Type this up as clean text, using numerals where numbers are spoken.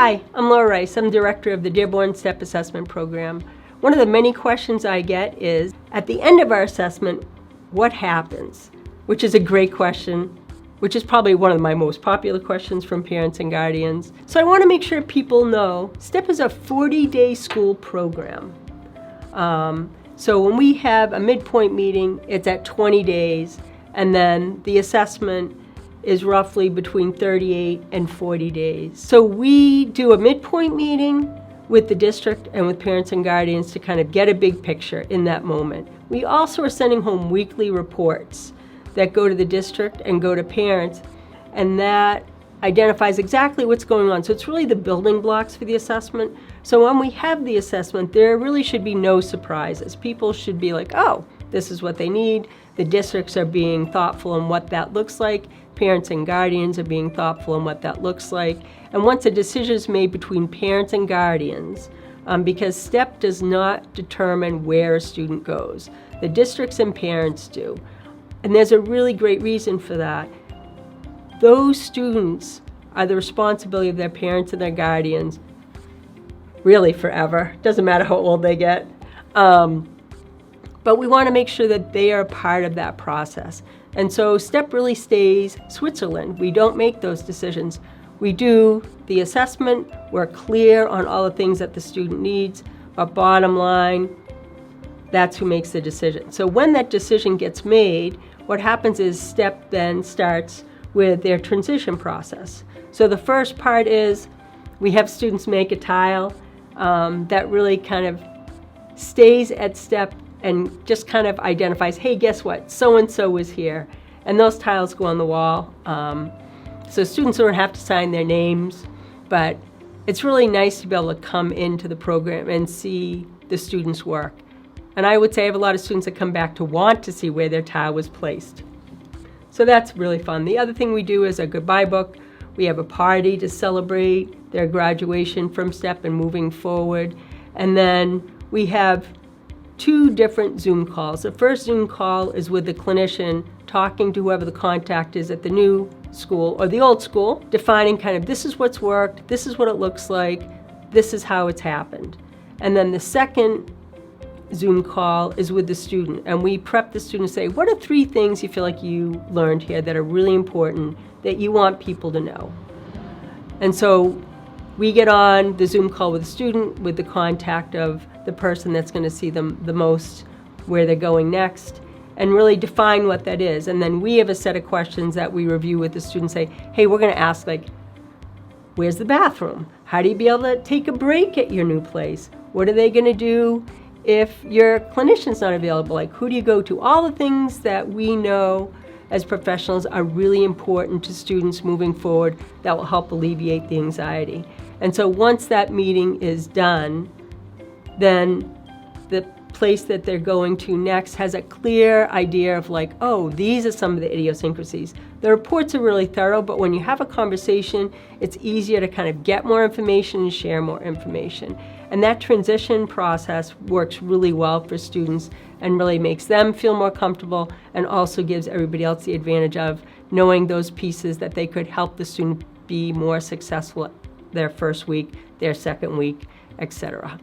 Hi, I'm Laura Rice. I'm Director of the Dearborn STEP Assessment Program. One of the many questions I get is, at the end of our assessment, what happens? Which is a great question, which is probably one of my most popular questions from parents and guardians. So I want to make sure people know STEP is a 40-day school program. So when we have a midpoint meeting, it's at 20 days, and then the assessment is roughly between 38 and 40 days. So we do a midpoint meeting with the district and with parents and guardians to kind of get a big picture in that moment. We also are sending home weekly reports that go to the district and go to parents, and that identifies exactly what's going on. So it's really the building blocks for the assessment. So when we have the assessment, there really should be no surprises. People should be like, oh, this is what they need. The districts are being thoughtful in what that looks like. Parents and guardians are being thoughtful in what that looks like. And once a decision is made between parents and guardians, because STEP does not determine where a student goes, the districts and parents do. And there's a really great reason for that. Those students are the responsibility of their parents and their guardians, really forever. Doesn't matter how old they get. But we want to make sure that they are part of that process. And so STEP really stays Switzerland. We don't make those decisions. We do the assessment, we're clear on all the things that the student needs, but bottom line, that's who makes the decision. So when that decision gets made, what happens is STEP then starts with their transition process. So the first part is we have students make a tile that really kind of stays at STEP and just kind of identifies, hey, guess what? So-and-so was here. And those tiles go on the wall. So students don't have to sign their names, but it's really nice to be able to come into the program and see the students' work. And I would say I have a lot of students that come back to want to see where their tile was placed. So that's really fun. The other thing we do is a goodbye book. We have a party to celebrate their graduation from STEP and moving forward. And then we have 2 different Zoom calls. The first Zoom call is with the clinician talking to whoever the contact is at the new school or the old school, defining kind of this is what's worked, this is what it looks like, this is how it's happened. And then the second Zoom call is with the student, and we prep the student to say, what are 3 things you feel like you learned here that are really important that you want people to know? And so we get on the Zoom call with the student with the contact of the person that's going to see them the most, where they're going next, and really define what that is. And then we have a set of questions that we review with the student, say, hey, we're going to ask, like, where's the bathroom? How do you be able to take a break at your new place? What are they going to do if your clinician's not available? Like, who do you go to? All the things that we know as professionals are really important to students moving forward that will help alleviate the anxiety. And so once that meeting is done, then the place that they're going to next has a clear idea of like, oh, these are some of the idiosyncrasies. The reports are really thorough, but when you have a conversation, it's easier to kind of get more information and share more information. And that transition process works really well for students and really makes them feel more comfortable, and also gives everybody else the advantage of knowing those pieces that they could help the student be more successful their first week, their second week, etc.